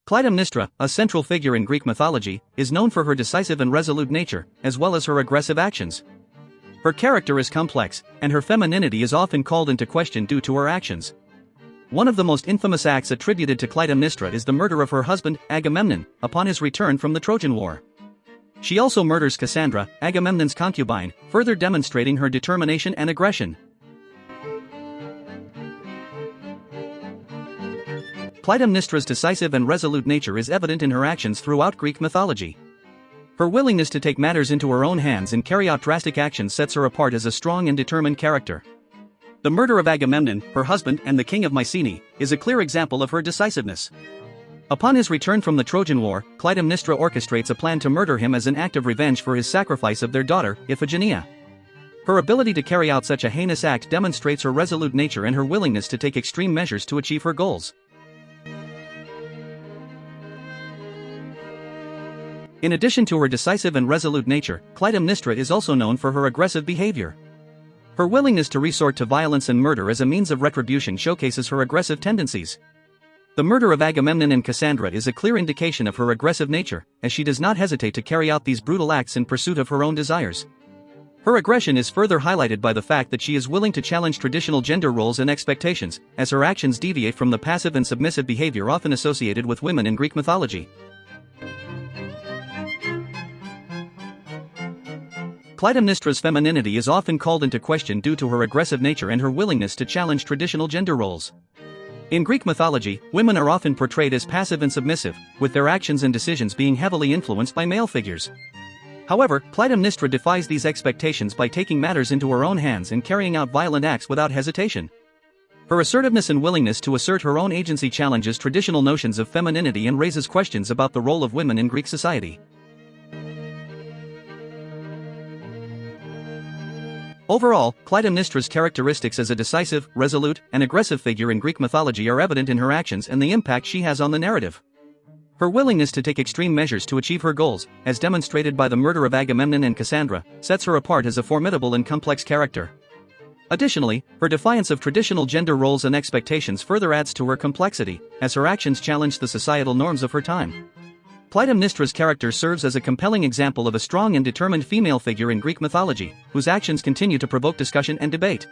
Clytemnestra, a central figure in Greek mythology, is known for her decisive and resolute nature, as well as her aggressive actions. Her character is complex, and her femininity is often called into question due to her actions. One of the most infamous acts attributed to Clytemnestra is the murder of her husband, Agamemnon, upon his return from the Trojan War. She also murders Cassandra, Agamemnon's concubine, further demonstrating her determination and aggression. Clytemnestra's decisive and resolute nature is evident in her actions throughout Greek mythology. Her willingness to take matters into her own hands and carry out drastic actions sets her apart as a strong and determined character. The murder of Agamemnon, her husband and the king of Mycenae, is a clear example of her decisiveness. Upon his return from the Trojan War, Clytemnestra orchestrates a plan to murder him as an act of revenge for his sacrifice of their daughter, Iphigenia. Her ability to carry out such a heinous act demonstrates her resolute nature and her willingness to take extreme measures to achieve her goals. In addition to her decisive and resolute nature, Clytemnestra is also known for her aggressive behavior. Her willingness to resort to violence and murder as a means of retribution showcases her aggressive tendencies. The murder of Agamemnon and Cassandra is a clear indication of her aggressive nature, as she does not hesitate to carry out these brutal acts in pursuit of her own desires. Her aggression is further highlighted by the fact that she is willing to challenge traditional gender roles and expectations, as her actions deviate from the passive and submissive behavior often associated with women in Greek mythology. Clytemnestra's femininity is often called into question due to her aggressive nature and her willingness to challenge traditional gender roles. In Greek mythology, women are often portrayed as passive and submissive, with their actions and decisions being heavily influenced by male figures. However, Clytemnestra defies these expectations by taking matters into her own hands and carrying out violent acts without hesitation. Her assertiveness and willingness to assert her own agency challenges traditional notions of femininity and raises questions about the role of women in Greek society. Overall, Clytemnestra's characteristics as a decisive, resolute, and aggressive figure in Greek mythology are evident in her actions and the impact she has on the narrative. Her willingness to take extreme measures to achieve her goals, as demonstrated by the murder of Agamemnon and Cassandra, sets her apart as a formidable and complex character. Additionally, her defiance of traditional gender roles and expectations further adds to her complexity, as her actions challenge the societal norms of her time. Clytemnestra's character serves as a compelling example of a strong and determined female figure in Greek mythology, whose actions continue to provoke discussion and debate.